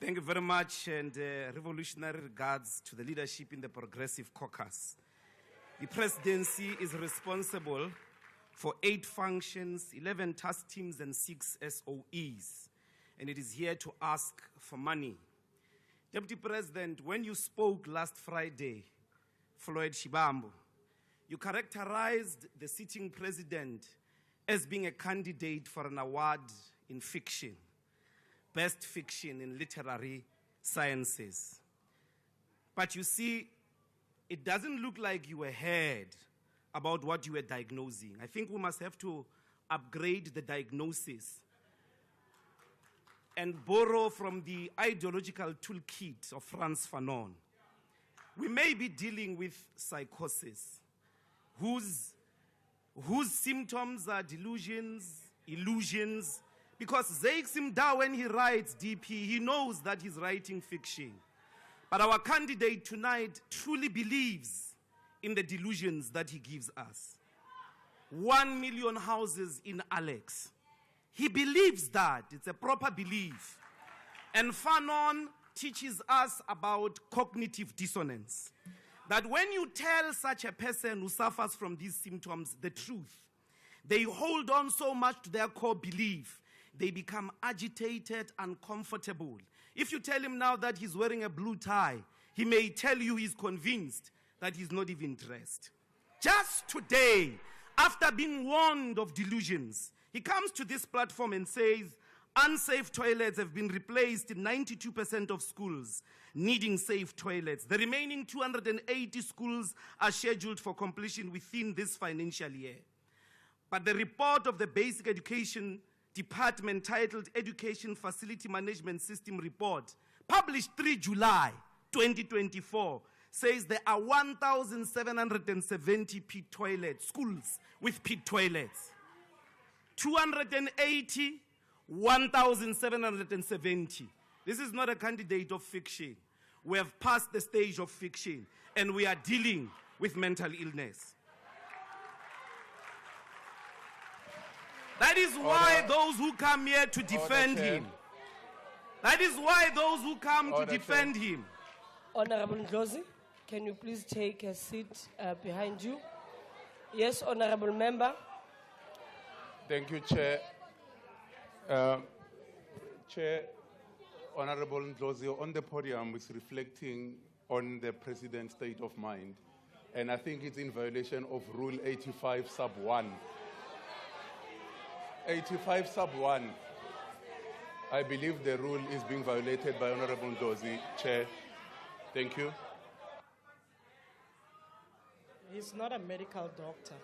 Thank you very much, and revolutionary regards to the leadership in the Progressive Caucus. The presidency is responsible for 8 functions, 11 task teams, and 6 SOEs, and it is here to ask for money. Deputy President, when you spoke last Friday, Floyd Shibambo, you characterized the sitting president as being a candidate for an award in fiction, best fiction in literary sciences. But you see, it doesn't look like you were heard about what you were diagnosing. I think we must have to upgrade the diagnosis and borrow from the ideological toolkit of Frantz Fanon. We may be dealing with psychosis, whose symptoms are delusions, illusions, because Zakes Mda, when he writes DP, he knows that he's writing fiction. But our candidate tonight truly believes in the delusions that he gives us. 1 million houses in Alex. He believes that. It's a proper belief. And Fanon teaches us about cognitive dissonance. That when you tell such a person who suffers from these symptoms the truth, they hold on so much to their core belief, they become agitated, uncomfortable. If you tell him now that he's wearing a blue tie, he may tell you he's convinced that he's not even dressed. Just today, after being warned of delusions, he comes to this platform and says, unsafe toilets have been replaced in 92% of schools needing safe toilets. The remaining 280 schools are scheduled for completion within this financial year. But the report of the Basic Education Department titled Education Facility Management System Report, published 3 July 2024, says there are 1,770 pit toilets, schools with pit toilets. 280, 1,770. This is not a candidate of fiction. We have passed the stage of fiction, and we are dealing with mental illness. That is why those who come here to defend him, that is why those who come to defend him. Honorable Ndlozi, can you please take a seat behind you? Yes, Honorable Member. Thank you, Chair. Chair, Honorable Ndlozi, on the podium is reflecting on the President's state of mind, and I think it's in violation of Rule 85 sub 1. 85 sub 1. I believe the rule is being violated by Honorable Ndlozi. Chair, thank you. He's not a medical doctor.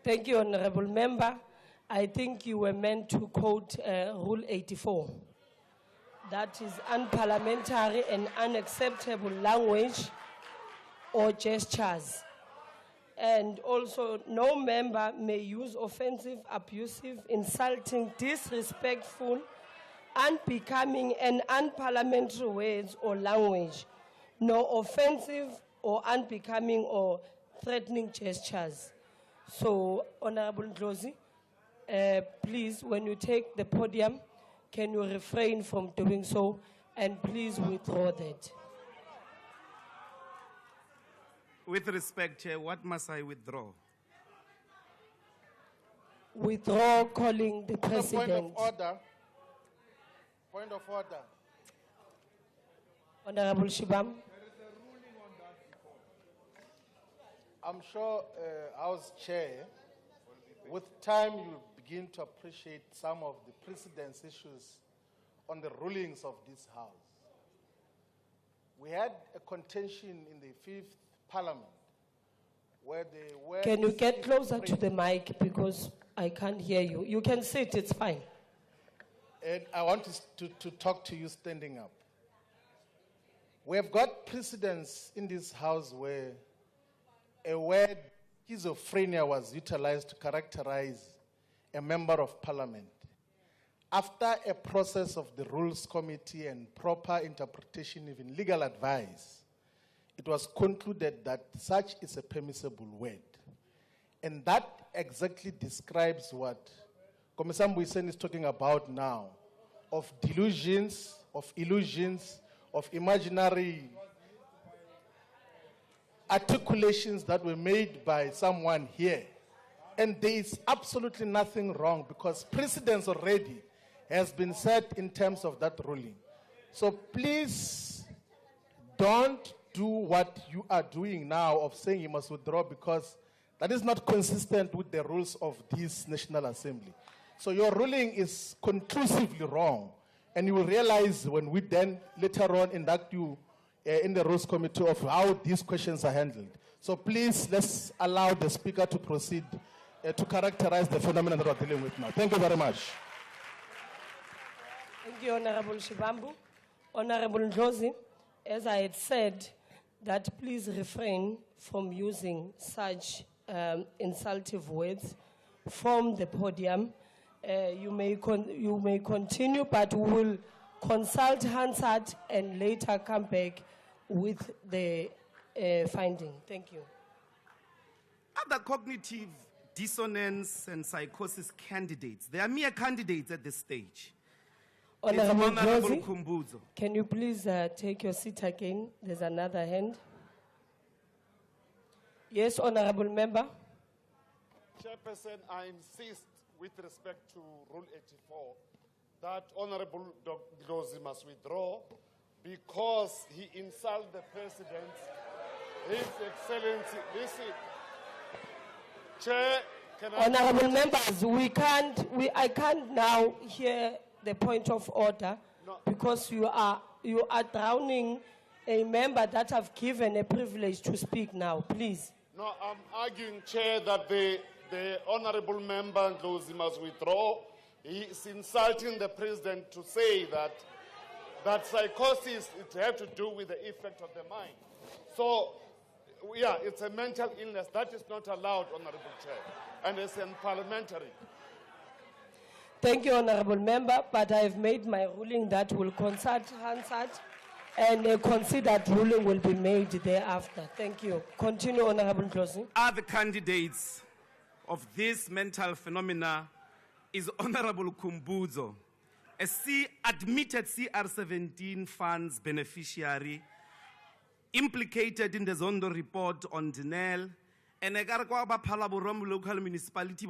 Thank you, Honorable Member. I think you were meant to quote Rule 84. That is unparliamentary and unacceptable language or gestures. And also, no member may use offensive, abusive, insulting, disrespectful, unbecoming, and unparliamentary words or language, nor offensive or unbecoming or threatening gestures. So, Honorable Ndlozi, please, when you take the podium, can you refrain from doing so, and please withdraw that. With respect, Chair, what must I withdraw? Withdraw calling the President. Point of order. Point of order. Honorable Shibam. There is a ruling on that before. I'm sure, House Chair, with time you'll begin to appreciate some of the precedence issues on the rulings of this House. We had a contention in the 5th Parliament where they were... Can you get closer to the mic because I can't hear you. You can sit, it's fine. And I want to talk to you standing up. We have got precedents in this House where a word schizophrenia was utilized to characterize a member of Parliament. After a process of the Rules Committee and proper interpretation, even legal advice, it was concluded that such is a permissible word. And that exactly describes what Commissioner Mbuyiseni is talking about now, of delusions, of illusions, of imaginary articulations that were made by someone here. And there is absolutely nothing wrong because precedence already has been set in terms of that ruling. So please don't do what you are doing now of saying you must withdraw because that is not consistent with the rules of this National Assembly. So your ruling is conclusively wrong. And you will realize when we then later on induct you in the Rules Committee of how these questions are handled. So please, let's allow the Speaker to proceed to characterize the phenomenon that we're dealing with now. Thank you very much. Thank you, Honorable Shivambu. Honorable Ndlozi, as I had said, that please refrain from using such insultive words from the podium. You may continue, but we will consult Hansard and later come back with the finding. Thank you. Other cognitive dissonance and psychosis candidates, they are mere candidates at this stage. Honorable Honorable Ndlozi, Kumbuzo. can you please take your seat again? There's another hand. Yes, Honorable Member. Chairperson, I insist with respect to Rule 84 that Honorable Ndlozi must withdraw because he insulted the President, His Excellency. Listen, Chair, can I... Honorable members, I can't now hear the point of order because you are drowning a member that have given a privilege to speak now. Please. No, I'm arguing, Chair, that the Honorable Member Ndlozi must withdraw. He is insulting the President to say that psychosis, it has to do with the effect of the mind. So, yeah, it's a mental illness. That is not allowed, Honorable Chair, and it's unparliamentary. Thank you, Honorable Member, but I have made my ruling that will consult Hansard and a considered ruling will be made thereafter. Thank you. Continue, Honorable Ndlozi. Other candidates of this mental phenomena is Honorable Kumbuzo, a admitted CR17 funds beneficiary, implicated in the Zondo report on Denel, and a local municipality.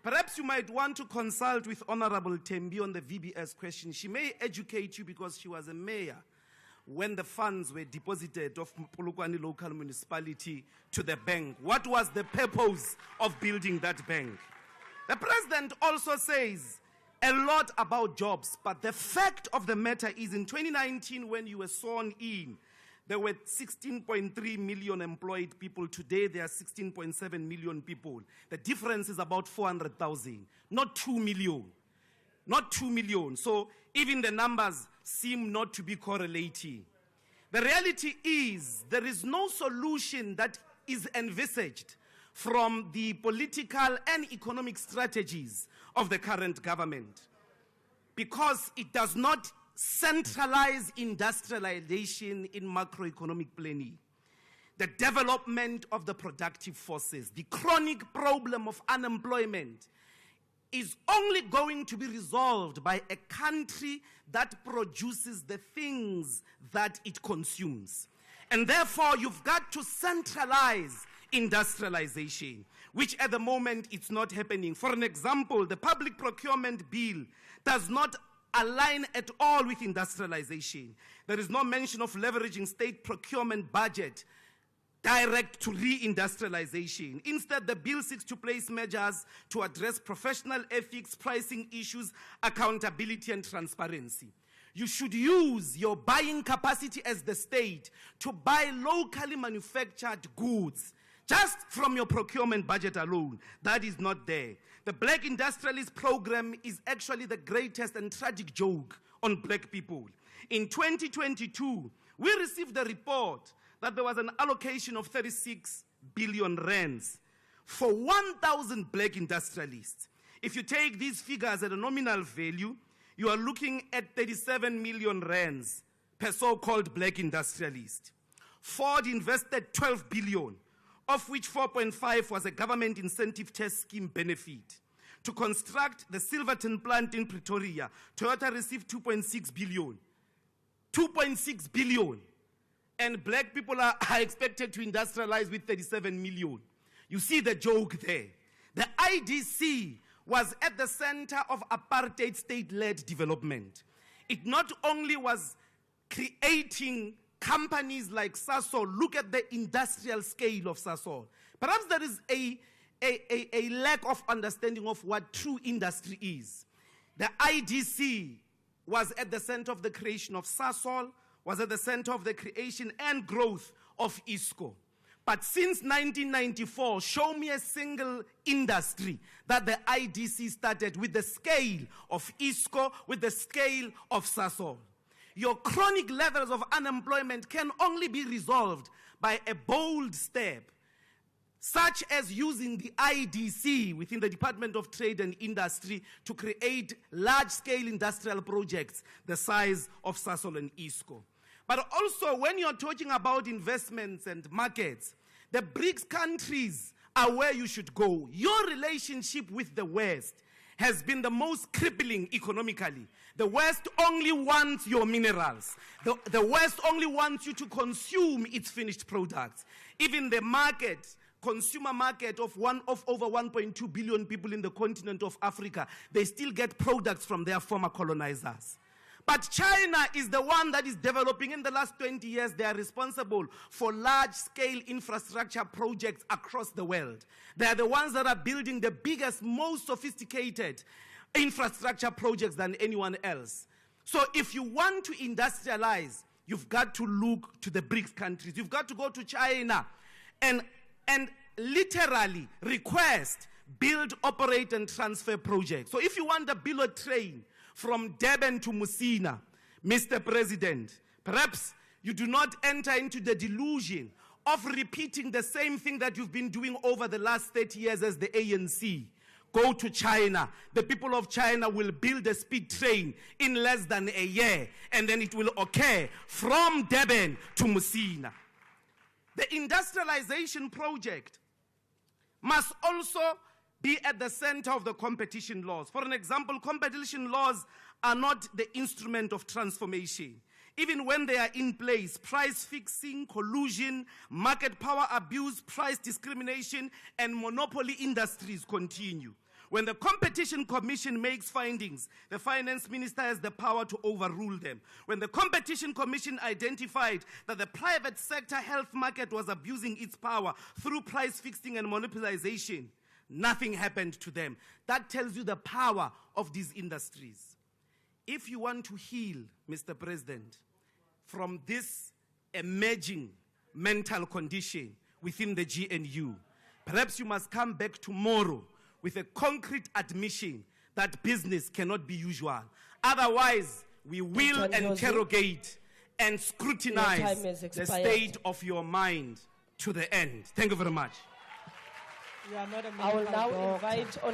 Perhaps you might want to consult with Honorable Tembi on the VBS question. She may educate you because she was a mayor when the funds were deposited of Polokwane local municipality to the bank. What was the purpose of building that bank? The President also says a lot about jobs, but the fact of the matter is in 2019 when you were sworn in, there were 16.3 million employed people. Today, there are 16.7 million people. The difference is about 400,000, not 2 million. Not 2 million. So even the numbers seem not to be correlating. The reality is there is no solution that is envisaged from the political and economic strategies of the current government because it does not centralize industrialization in macroeconomic planning, the development of the productive forces, the chronic problem of unemployment is only going to be resolved by a country that produces the things that it consumes. And therefore, you've got to centralize industrialization, which at the moment it's not happening. For an example, the public procurement bill does not align at all with industrialization. There is no mention of leveraging state procurement budget direct to reindustrialization. Instead, the bill seeks to place measures to address professional ethics, pricing issues, accountability, and transparency. You should use your buying capacity as the state to buy locally manufactured goods just from your procurement budget alone. That is not there. The Black Industrialist Program is actually the greatest and tragic joke on black people. In 2022, we received a report that there was an allocation of 36 billion rands for 1,000 black industrialists. If you take these figures at a nominal value, you are looking at 37 million rands per so-called black industrialist. Ford invested 12 billion. of which 4.5 was a government incentive test scheme benefit. To construct the Silverton plant in Pretoria, Toyota received 2.6 billion. 2.6 billion. And black people are expected to industrialize with 37 million. You see the joke there. The IDC was at the center of apartheid state-led development. It not only was creating companies like Sasol. Look at the industrial scale of Sasol. Perhaps there is a lack of understanding of what true industry is. The IDC was at the center of the creation of Sasol, was at the center of the creation and growth of ISCO. But since 1994, show me a single industry that the IDC started with the scale of ISCO, with the scale of Sasol. Your chronic levels of unemployment can only be resolved by a bold step, such as using the IDC within the Department of Trade and Industry to create large-scale industrial projects the size of Sasol and ISCO. But also, when you're talking about investments and markets, the BRICS countries are where you should go. Your relationship with the West has been the most crippling economically. The West only wants your minerals. The West only wants you to consume its finished products. Even the market, consumer market of over 1.2 billion people in the continent of Africa, they still get products from their former colonizers. But China is the one that is developing. In the last 20 years, they are responsible for large-scale infrastructure projects across the world. They are the ones that are building the biggest, most sophisticated infrastructure projects than anyone else. So if you want to industrialize, you've got to look to the BRICS countries. You've got to go to China and literally request, build, operate, and transfer projects. So if you want to build a train from Durban to Musina, Mr. President, perhaps you do not enter into the delusion of repeating the same thing that you've been doing over the last 30 years as the ANC. Go to China. The people of China will build a speed train in less than a year, and then it will occur from Durban to Musina. The industrialization project must also be at the center of the competition laws. For an example, competition laws are not the instrument of transformation. Even when they are in place, price fixing, collusion, market power abuse, price discrimination, and monopoly industries continue. When the Competition Commission makes findings, the Finance Minister has the power to overrule them. When the Competition Commission identified that the private sector health market was abusing its power through price fixing and monopolization, nothing happened to them. That tells you the power of these industries. If you want to heal, Mr. President, from this emerging mental condition within the GNU, perhaps you must come back tomorrow with a concrete admission that business cannot be usual. Otherwise, we will interrogate and scrutinize the state of your mind to the end. Thank you very much. You are not a I will medical now doctor. invite